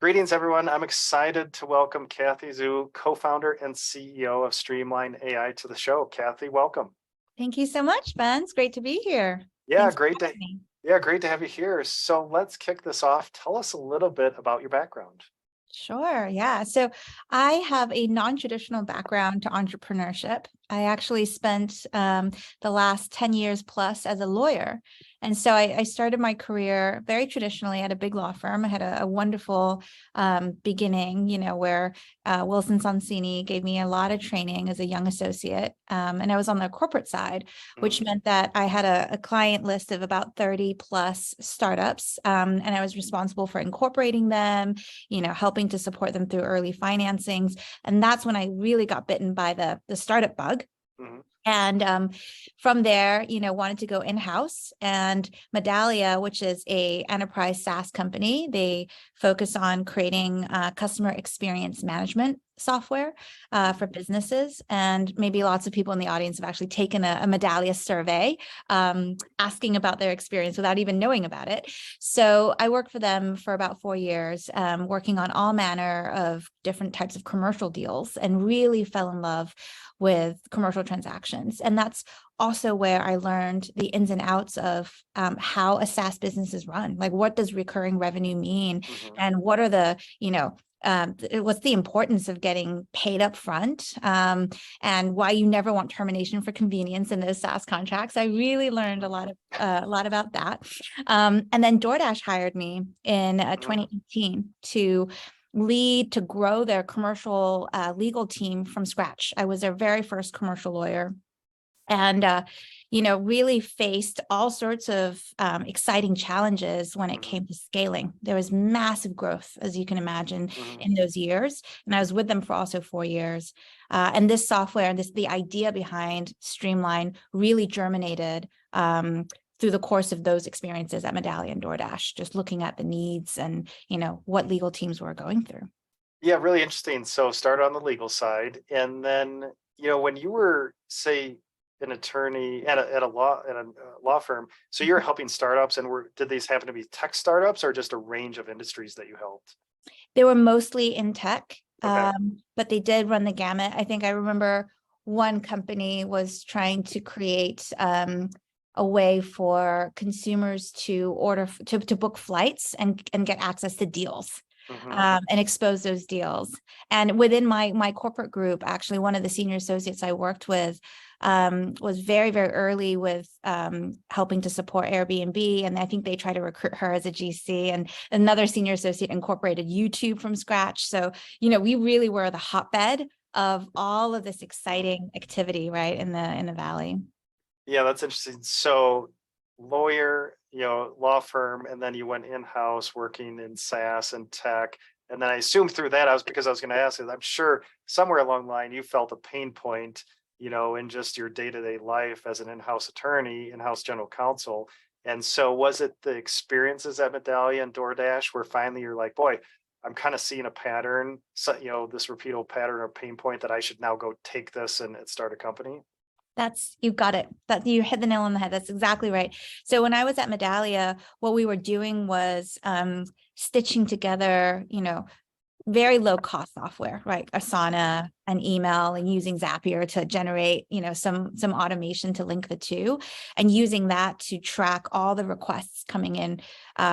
Greetings, everyone. I'm excited to welcome Kathy Zhu, co-founder and CEO of Streamline AI, to the show. Kathy, welcome. Thank you so much, Ben. It's great to be here. Yeah, Thanks for great to having me. great to have you here. So let's kick this off. Tell us a little bit about your background. Sure. Yeah. So I have a non-traditional background to entrepreneurship. I actually spent the last 10 years plus as a lawyer. And so I started my career very traditionally at a big law firm. I had a wonderful beginning, where Wilson Sonsini gave me a lot of training as a young associate. And I was on the corporate side, which meant that I had a client list of about 30 plus startups. And I was responsible for incorporating them, helping to support them through early financings. And that's when I really got bitten by the startup bug. Mhm. And from there, wanted to go in-house. And Medallia, which is a enterprise SaaS company, they focus on creating customer experience management software for businesses. And maybe lots of people in the audience have actually taken a Medallia survey asking about their experience without even knowing about it. So I worked for them for about 4 years, working on all manner of different types of commercial deals, and really fell in love with commercial transactions. And that's also where I learned the ins and outs of how a SaaS business is run. Like, what does recurring revenue mean? And what are the, what's the importance of getting paid up front, and why you never want termination for convenience in those SaaS contracts. I really learned a lot about that. And then DoorDash hired me in 2018 to grow their commercial legal team from scratch. I was their very first commercial lawyer, and really faced all sorts of exciting challenges when it came to scaling. There was massive growth, as you can imagine, in those years. And I was with them for also 4 years. And this software and the idea behind Streamline really germinated through the course of those experiences at Medallia and DoorDash, just looking at the needs and, what legal teams were going through. Yeah, really interesting. So start on the legal side. And then, when you were, say, an attorney at a law firm, so you're helping startups, and did these happen to be tech startups or just a range of industries that you helped? They were mostly in tech, Okay. but they did run the gamut. I think I remember one company was trying to create a way for consumers to to book flights and get access to deals. And expose those deals. And within my corporate group, actually, one of the senior associates I worked with was very, very early with helping to support Airbnb. And I think they tried to recruit her as a GC, and another senior associate incorporated YouTube from scratch. So, we really were the hotbed of all of this exciting activity, right, in the Valley. Yeah, that's interesting. So lawyer, law firm, and then you went in-house working in SaaS and tech. And then I assume through that, because I was going to ask you, I'm sure somewhere along the line you felt a pain point, in just your day-to-day life as an in-house attorney, in-house general counsel. And so was it the experiences at Medallia and DoorDash where finally you're like, boy, I'm kind of seeing a pattern, so, this repeatable pattern or pain point that I should now go take this and start a company? You got it. That you hit the nail on the head. That's exactly right. So when I was at Medallia, what we were doing was stitching together, very low cost software, right? Asana and email, and using Zapier to generate, some automation to link the two, and using that to track all the requests coming in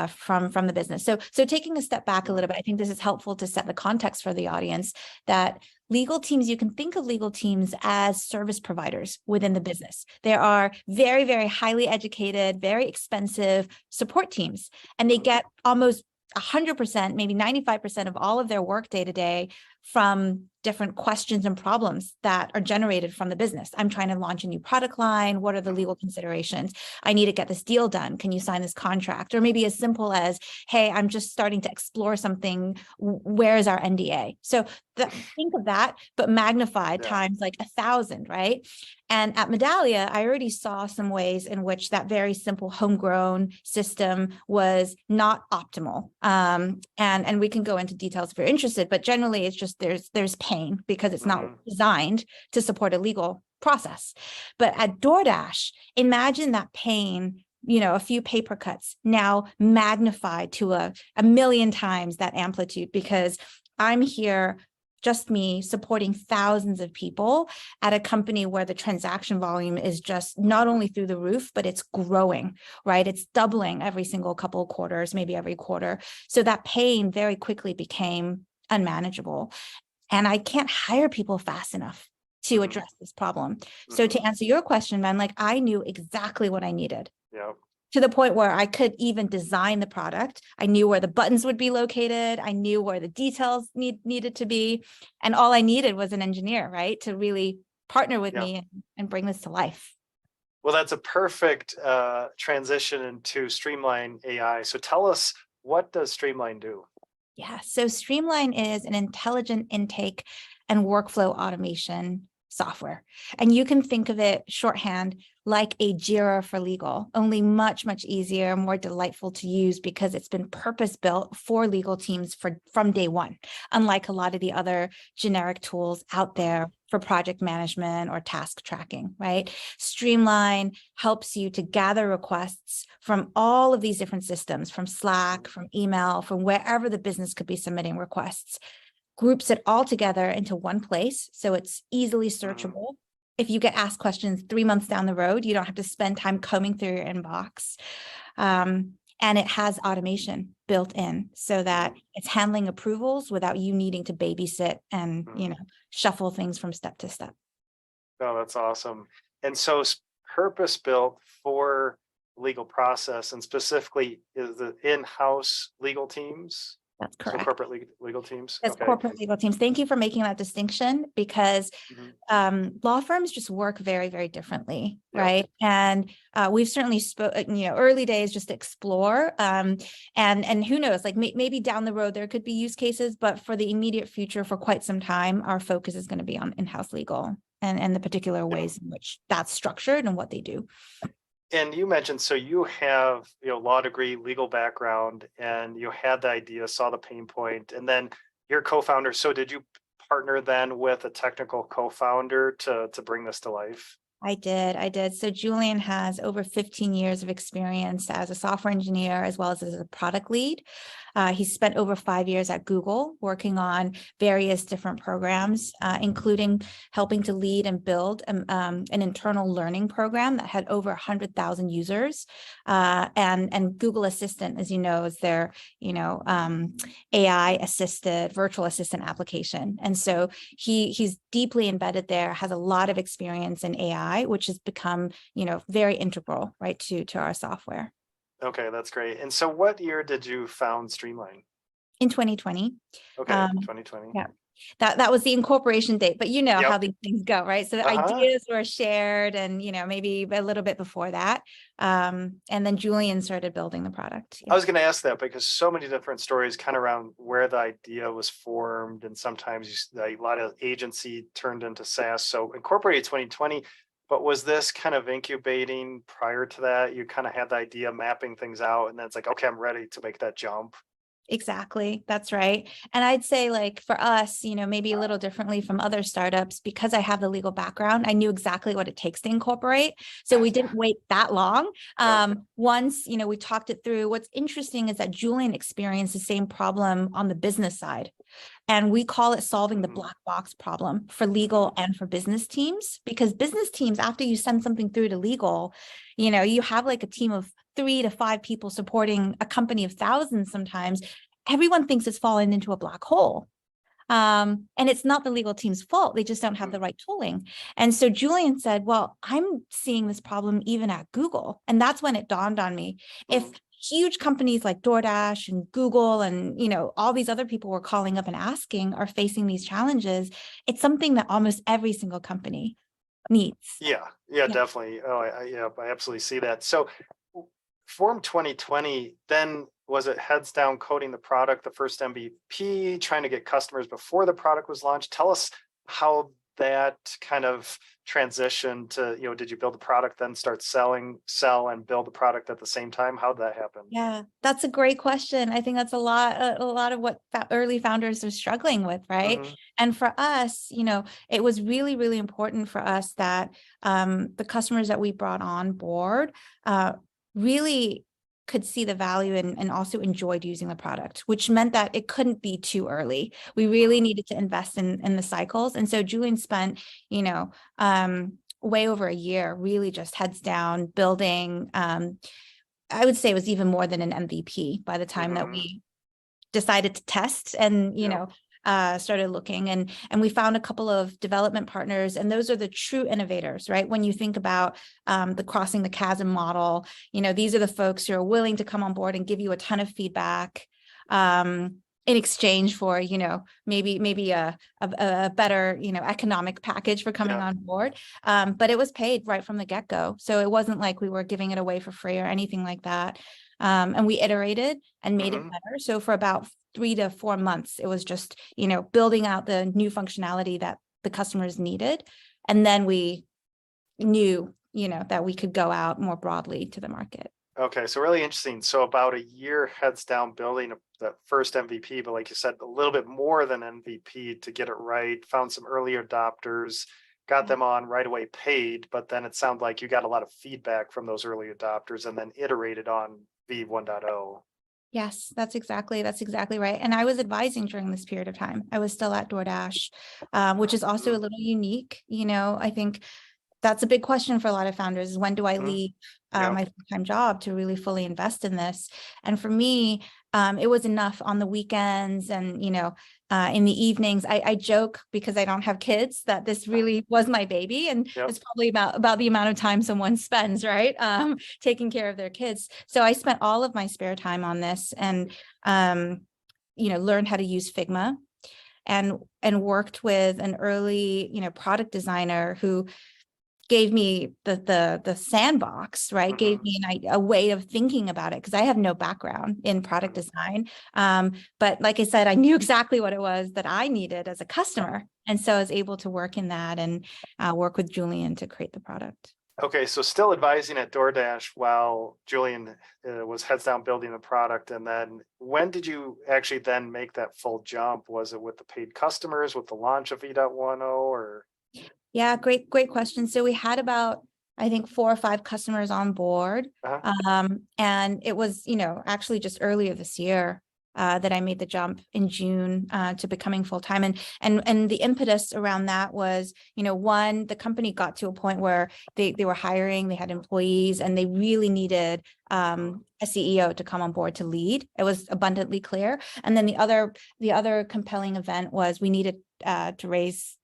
from the business. So taking a step back a little bit, I think this is helpful to set the context for the audience that legal teams, you can think of legal teams as service providers within the business. There are very, very highly educated, very expensive support teams, and they get almost 100%, maybe 95% of all of their work day to day from different questions and problems that are generated from the business. I'm trying to launch a new product line. What are the legal considerations? I need to get this deal done. Can you sign this contract? Or maybe as simple as, hey, I'm just starting to explore something. Where is our NDA? So think of that, but magnified times like 1,000, right? And at Medallia, I already saw some ways in which that very simple homegrown system was not optimal. And we can go into details if you're interested, but generally it's just there's pain because it's not designed to support a legal process. But at DoorDash, imagine that pain a few paper cuts, now magnified to a million times that amplitude, because I'm here, just me, supporting thousands of people at a company where the transaction volume is just not only through the roof, but it's growing, right? It's doubling every single couple of quarters, maybe every quarter. So that pain very quickly became unmanageable. And I can't hire people fast enough to address this problem. So to answer your question, man, like I knew exactly what I needed. Yeah. To the point where I could even design the product. I knew where the buttons would be located. I knew where the details needed to be. And all I needed was an engineer, right? To really partner with me and bring this to life. Well, that's a perfect transition into Streamline AI. So tell us, what does Streamline do? Yeah, so Streamline is an intelligent intake and workflow automation software. And you can think of it shorthand like a Jira for legal, only much, much easier, more delightful to use because it's been purpose-built for legal teams from day one, unlike a lot of the other generic tools out there for project management or task tracking, right? Streamline helps you to gather requests from all of these different systems, from Slack, from email, from wherever the business could be submitting requests, groups it all together into one place so it's easily searchable. If you get asked questions 3 months down the road, you don't have to spend time combing through your inbox. And it has automation built in so that it's handling approvals without you needing to babysit and, shuffle things from step to step. Oh, that's awesome. And so purpose-built for legal process, and specifically is the in-house legal teams? That's correct. So corporate legal teams? That's corporate legal teams. Thank you for making that distinction, because law firms just work very, very differently, right? And we've certainly early days just to explore, and who knows, like maybe down the road there could be use cases, but for the immediate future, for quite some time, our focus is going to be on in-house legal and the particular ways in which that's structured and what they do. And you mentioned, so you have, law degree, legal background, and you had the idea, saw the pain point, and then your co-founder. So did you partner then with a technical co-founder to bring this to life? I did. So Julian has over 15 years of experience as a software engineer, as well as a product lead. He spent over 5 years at Google working on various different programs, including helping to lead and build an internal learning program that had over 100,000 users. And Google Assistant, as you know, is their, AI assisted virtual assistant application. And so he's deeply embedded there, has a lot of experience in AI, which has become, very integral, right, to our software. Okay, that's great. And so what year did you found Streamline? In 2020. Okay, 2020. Yeah. That was the incorporation date, but how these things go, right? So the ideas were shared and, maybe a little bit before that. And then Julian started building the product. I was going to ask that because so many different stories kind of around where the idea was formed. And sometimes a lot of agency turned into SaaS. So incorporated 2020, but was this kind of incubating prior to that? You kind of had the idea, mapping things out, and then it's like, okay, I'm ready to make that jump. Exactly. That's right. And I'd say, like, for us, maybe a little differently from other startups, because I have the legal background, I knew exactly what it takes to incorporate. So we didn't wait that long. Once, we talked it through. What's interesting is that Julian experienced the same problem on the business side. And we call it solving the black box problem for legal and for business teams, because business teams, after you send something through to legal, you have like a team of 3 to 5 people supporting a company of thousands. Sometimes everyone thinks it's fallen into a black hole. And it's not the legal team's fault. They just don't have the right tooling. And so Julian said, well, I'm seeing this problem even at Google. And that's when it dawned on me. If huge companies like DoorDash and Google and, all these other people were calling up and asking are facing these challenges, it's something that almost every single company needs. Yeah, definitely. Oh, I absolutely see that. So Form 2020, then was it heads down coding the product, the first MVP, trying to get customers before the product was launched? Tell us how that kind of transition to, did you build the product, then start sell and build the product at the same time? How'd that happen? Yeah, that's a great question. I think that's a lot of what early founders are struggling with, right? And for us, it was really, really important for us that the customers that we brought on board really could see the value and also enjoyed using the product, which meant that it couldn't be too early. We really needed to invest in the cycles. And so Julian spent, way over a year, really just heads down building. I would say it was even more than an MVP by the time that we decided to test and, started looking, and we found a couple of development partners, and those are the true innovators, right? When you think about the crossing the chasm model, these are the folks who are willing to come on board and give you a ton of feedback in exchange for, maybe a better, economic package for coming on board. But it was paid right from the get-go. So it wasn't like we were giving it away for free or anything like that. And we iterated and made it better. So for about 3 to 4 months, it was just, building out the new functionality that the customers needed. And then we knew, that we could go out more broadly to the market. Okay, so really interesting. So about a year heads down building the first MVP, but like you said, a little bit more than MVP to get it right. Found some early adopters, got them on right away, paid, but then it sounded like you got a lot of feedback from those early adopters and then iterated on V 1.0. Yes, that's exactly right. And I was advising during this period of time. I was still at DoorDash, which is also a little unique. I think that's a big question for a lot of founders is, when do I leave my full-time job to really fully invest in this? And for me, it was enough on the weekends and, in the evenings. I joke, because I don't have kids, that this really was my baby. And it's probably about the amount of time someone spends, right? Taking care of their kids. So I spent all of my spare time on this and, learned how to use Figma and worked with an early, product designer who gave me the sandbox, right? Gave me a way of thinking about it, because I have no background in product design. But like I said, I knew exactly what it was that I needed as a customer. And so I was able to work in that and work with Julian to create the product. Okay, so still advising at DoorDash while Julian was heads down building the product. And then when did you actually then make that full jump? Was it with the paid customers, with the launch of V.10, or? Yeah, great question. So we had about, I think, 4 or 5 customers on board. And it was, actually just earlier this year that I made the jump in June to becoming full-time. And the impetus around that was, one, the company got to a point where they were hiring, they had employees, and they really needed a CEO to come on board to lead. It was abundantly clear. And then the other compelling event was we needed to raise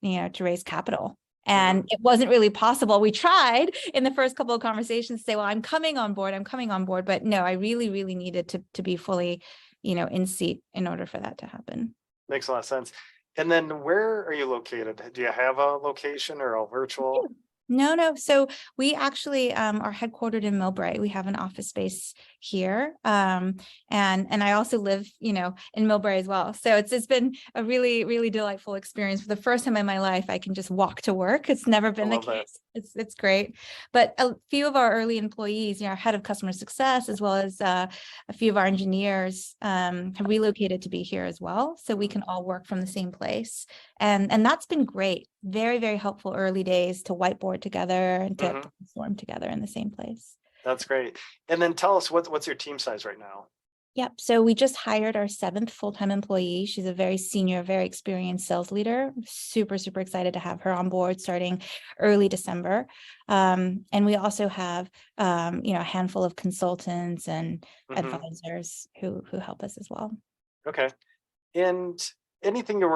capital. And it wasn't really possible. We tried in the first couple of conversations to say, well, I'm coming on board. But no, I really, really needed to be fully, in seat in order for that to happen. Makes a lot of sense. And then where are you located? Do you have a location or all virtual? No. So we actually are headquartered in Millbrae. We have an office space here. And I also live, in Millbrae as well. So it's been a really, really delightful experience. For the first time in my life, I can just walk to work. It's never been the case. It's great. But a few of our early employees, our head of customer success, as well as a few of our engineers have relocated to be here as well. So we can all work from the same place. And that's been great. Very, very helpful early days to whiteboard together and to brainstorm together in the same place. That's great. And then tell us what's your team size right now? Yep. So we just hired our 7th full-time employee. She's a very senior, very experienced sales leader. Super, super excited to have her on board starting early December. And we also have, a handful of consultants and advisors who help us as well. Okay. And anything you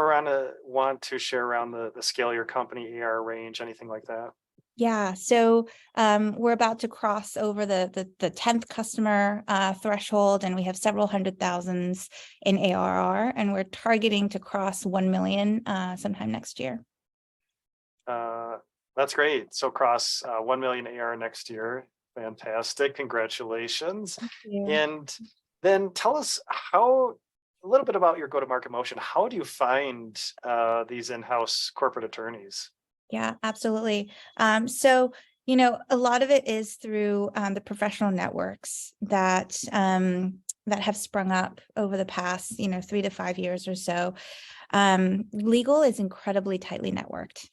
want to share around the scale of your company, AR range, anything like that? Yeah, so we're about to cross over the 10th customer threshold, and we have several hundred thousands in ARR, and we're targeting to cross 1 million sometime next year. That's great. So cross 1 million ARR next year. Fantastic. Congratulations. Thank you. And then tell us a little bit about your go-to-market motion. How do you find these in-house corporate attorneys? Yeah, absolutely. So, a lot of it is through the professional networks that have sprung up over the past, 3 to 5 years or so. Legal is incredibly tightly networked.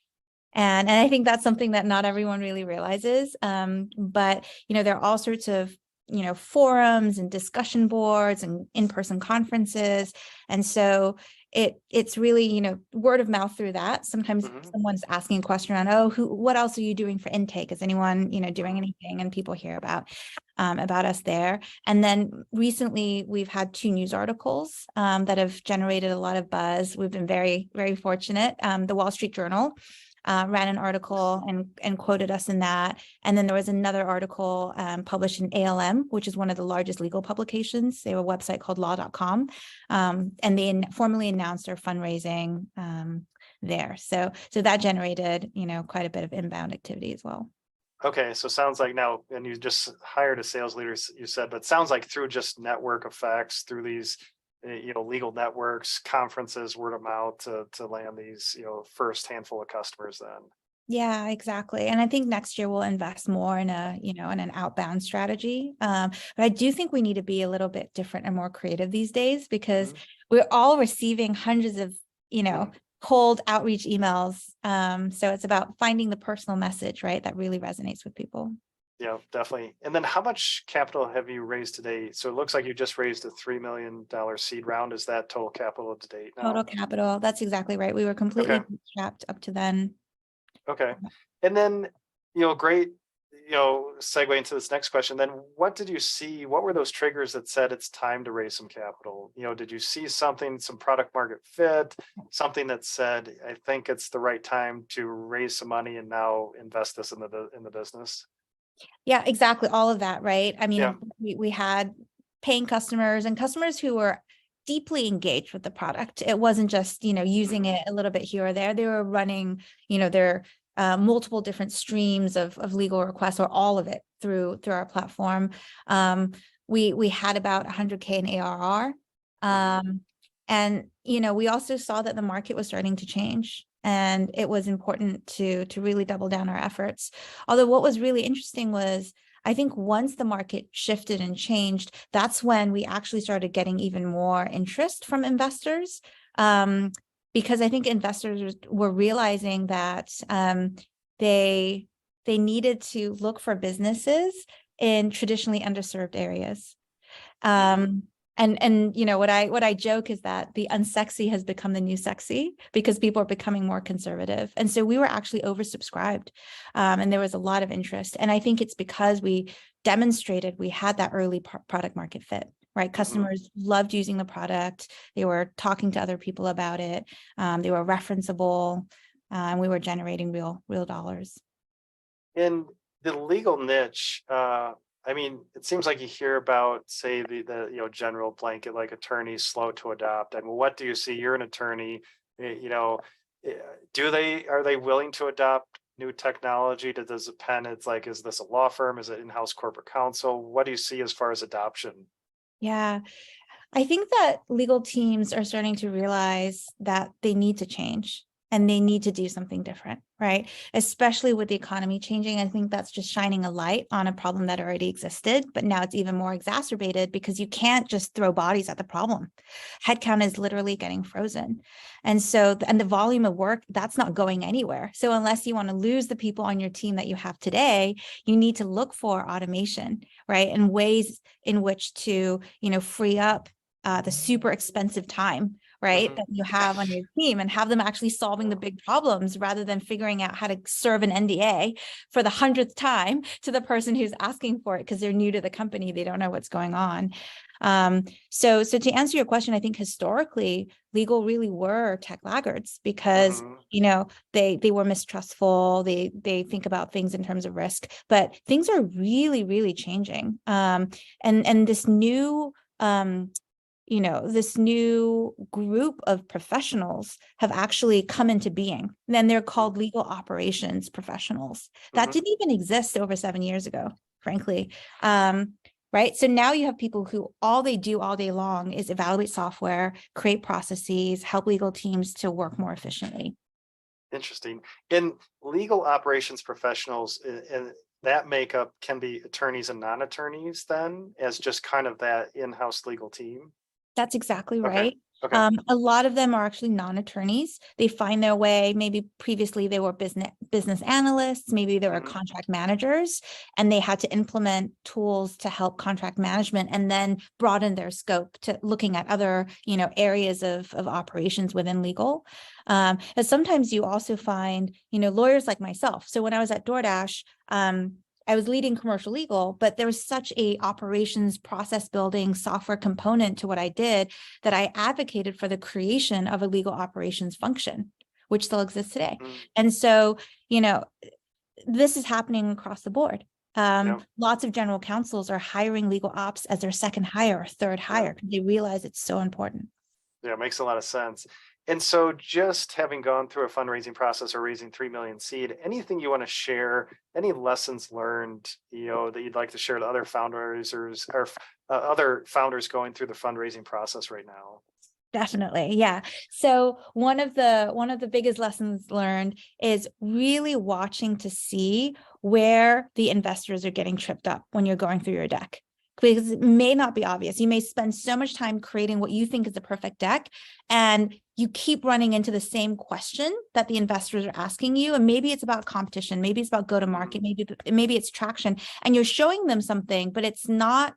And I think that's something that not everyone really realizes. But, there are all sorts of forums and discussion boards and in-person conferences. And so it's really, word of mouth through that. Sometimes someone's asking a question around, oh, what else are you doing for intake? Is anyone, doing anything? And people hear about us there. And then recently we've had 2 news articles that have generated a lot of buzz. We've been very, very fortunate. The Wall Street Journal ran an article and quoted us in that. And then there was another article published in ALM, which is one of the largest legal publications. They have a website called law.com. And they formally announced their fundraising there. So that generated, quite a bit of inbound activity as well. Okay, so sounds like now, and you just hired a sales leader, you said, but sounds like through just network effects, through these legal networks, conferences, word of mouth to land these, first handful of customers then. Yeah, exactly. And I think next year we'll invest more in in an outbound strategy. But I do think we need to be a little bit different and more creative these days, because we're all receiving hundreds of, cold outreach emails. So it's about finding the personal message, right, that really resonates with people. Yeah, definitely. And then how much capital have you raised today? So it looks like you just raised a $3 million seed round. Is that total capital to date now? Total capital. That's exactly right. We were completely bootstrapped up to then. Okay. And then, great, segue into this next question. Then what did you see? What were those triggers that said it's time to raise some capital? Did you see something, some product market fit, something that said, I think it's the right time to raise some money and now invest this in the business? Yeah, exactly. All of that, right? I mean, we had paying customers and customers who were deeply engaged with the product. It wasn't just, using it a little bit here or there. They were running, their multiple different streams of legal requests, or all of it through our platform. We had about 100K in ARR. And, we also saw that the market was starting to change. And it was important to really double down our efforts. Although what was really interesting was, I think once the market shifted and changed, that's when we actually started getting even more interest from investors. Because I think investors were realizing that they needed to look for businesses in traditionally underserved areas. And what I joke is that the unsexy has become the new sexy, because people are becoming more conservative. And so we were actually oversubscribed, and there was a lot of interest. And I think it's because we demonstrated we had that early product market fit, right? Customers loved using the product. They were talking to other people about it. They were referenceable, and we were generating real dollars. In the legal niche, I mean, it seems like you hear about, say, the general blanket, like attorneys slow to adopt. I mean, what do you see? You're an attorney, are they willing to adopt new technology? Does it depend? It's like, is this a law firm? Is it in-house corporate counsel? What do you see as far as adoption? Yeah, I think that legal teams are starting to realize that they need to change and they need to do something different, right? Especially with the economy changing. I think that's just shining a light on a problem that already existed, but now it's even more exacerbated because you can't just throw bodies at the problem. Headcount is literally getting frozen. And so, and the volume of work, that's not going anywhere. So unless you want to lose the people on your team that you have today, you need to look for automation, right? And ways in which to, free up the super expensive time, right, that you have on your team, and have them actually solving the big problems rather than figuring out how to serve an NDA for the 100th time to the person who's asking for it because they're new to the company. They don't know what's going on. So to answer your question, I think historically legal really were tech laggards because, they were mistrustful. They think about things in terms of risk, but things are really, really changing. And this new, this new group of professionals have actually come into being. And then they're called legal operations professionals. That didn't even exist over 7 years ago, frankly. Right. So now you have people who all they do all day long is evaluate software, create processes, help legal teams to work more efficiently. Interesting. In legal operations professionals, and that makeup can be attorneys and non-attorneys then, as just kind of that in-house legal team? That's exactly right. Okay. A lot of them are actually non-attorneys. They find their way, maybe previously they were business analysts, maybe they were Mhm. contract managers, and they had to implement tools to help contract management and then broaden their scope to looking at other, areas of operations within legal. And sometimes you also find, lawyers like myself. So when I was at DoorDash, I was leading commercial legal, but there was such a operations process building software component to what I did that I advocated for the creation of a legal operations function, which still exists today. Mhm. And so, this is happening across the board. Yeah. Lots of general counsels are hiring legal ops as their second hire or third hire because they realize it's so important. Yeah, it makes a lot of sense. And so just having gone through a fundraising process or raising 3 million seed, anything you want to share, any lessons learned, that you'd like to share to other founders or other founders going through the fundraising process right now? Definitely. Yeah. So one of the biggest lessons learned is really watching to see where the investors are getting tripped up when you're going through your deck. Because it may not be obvious. You may spend so much time creating what you think is the perfect deck, and you keep running into the same question that the investors are asking you. And maybe it's about competition, maybe it's about go-to-market, maybe it's traction, and you're showing them something, but it's not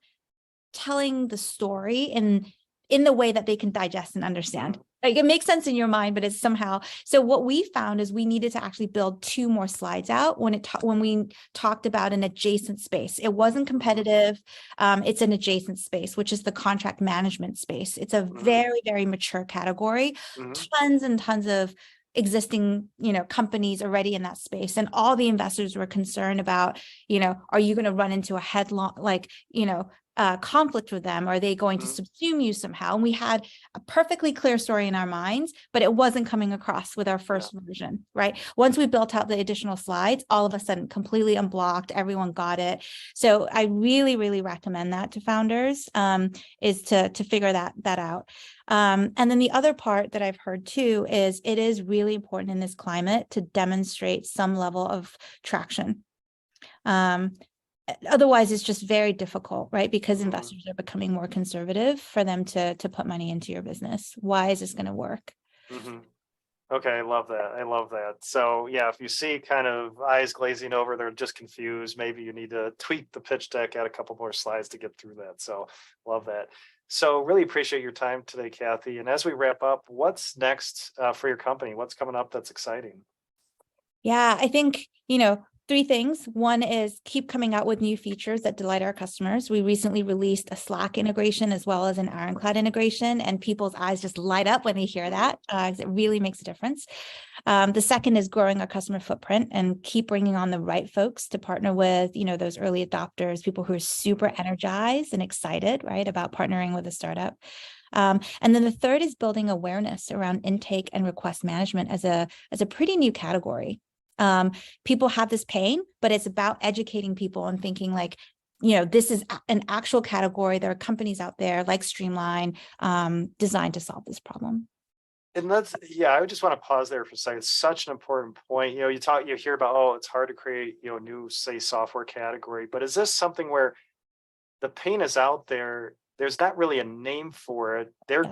telling the story in the way that they can digest and understand. Mhm. Like, it makes sense in your mind, but it's somehow. So what we found is we needed to actually build 2 more slides out when we talked about an adjacent space. It wasn't competitive. It's an adjacent space, which is the contract management space. It's a Mhm. very, very mature category. Mhm. Tons and tons of existing, companies already in that space, and all the investors were concerned about, are you going to run into a headlong, like, conflict with them? Are they going to Mhm. subsume you somehow? And we had a perfectly clear story in our minds, but it wasn't coming across with our Yeah. first version, right? Once we built out the additional slides, all of a sudden completely unblocked, everyone got it. So I really, really recommend that to founders, is to figure that out. And then the other part that I've heard too is it is really important in this climate to demonstrate some level of traction. Otherwise, it's just very difficult, right? Because Mhm. investors are becoming more conservative for them to put money into your business. Why is this going to work? Mhm. Okay, I love that. I love that. So yeah, if you see kind of eyes glazing over, they're just confused. Maybe you need to tweak the pitch deck, add a couple more slides to get through that. So love that. So really appreciate your time today, Kathy. And as we wrap up, what's next for your company? What's coming up that's exciting? Yeah, I think, 3 things. One is keep coming out with new features that delight our customers. We recently released a Slack integration as well as an Ironclad integration, and people's eyes just light up when they hear Mhm. that, 'cause it really makes a difference. The second is growing our customer footprint and keep bringing on the right folks to partner with, those early adopters, people who are super energized and excited, right, about partnering with a startup. And then the third is building awareness around intake and request management as a pretty new category. People have this pain, but it's about educating people and thinking like, this is an actual category. There are companies out there like Streamline, designed to solve this problem. And yeah, I would just want to pause there for a second. It's such an important point. You hear about, oh, it's hard to create, a new, say, software category, but is this something where the pain is out there? There's not really a name for it. They're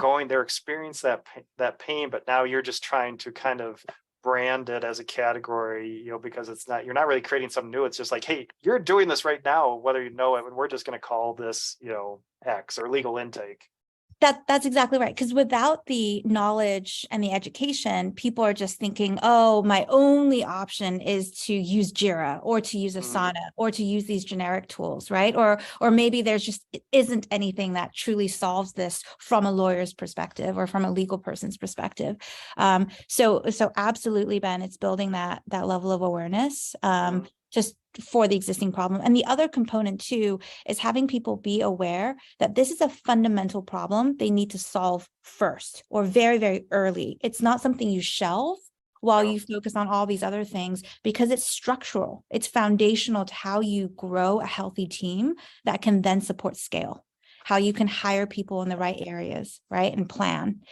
experiencing that pain, but now you're just trying to kind of brand it as a category, because you're not really creating something new. It's just like, hey, you're doing this right now, whether you know it, and we're just going to call this, X or legal intake. That's exactly right. Because without the knowledge and the education, people are just thinking, oh, my only option is to use Jira or to use Mhm. Asana or to use these generic tools, right? Or maybe there's just isn't anything that truly solves this from a lawyer's perspective or from a legal person's perspective. So absolutely, Ben, it's building that level of awareness. Mhm. Just for the existing problem. And the other component too is having people be aware that this is a fundamental problem they need to solve first or very, very early. It's not something you shelve while Yeah. you focus on all these other things because it's structural. It's foundational to how you grow a healthy team that can then support scale, how you can hire people in the right areas, right? And plan.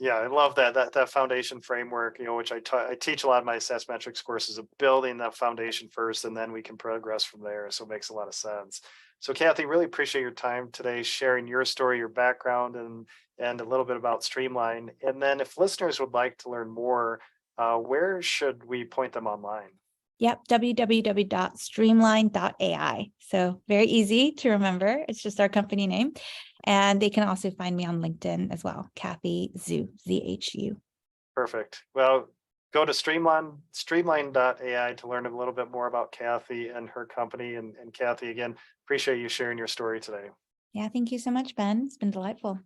Yeah, I love that foundation framework, which I teach a lot of my SaaS metrics courses of building that foundation first, and then we can progress from there. So it makes a lot of sense. So Kathy, really appreciate your time today, sharing your story, your background, and and a little bit about Streamline. And then if listeners would like to learn more, where should we point them online? Yep, www.streamline.ai. So very easy to remember. It's just our company name. And they can also find me on LinkedIn as well, Kathy Zhu, ZHU. Perfect. Well, go to streamline.ai to learn a little bit more about Kathy and her company. And Kathy, again, appreciate you sharing your story today. Yeah, thank you so much, Ben. It's been delightful.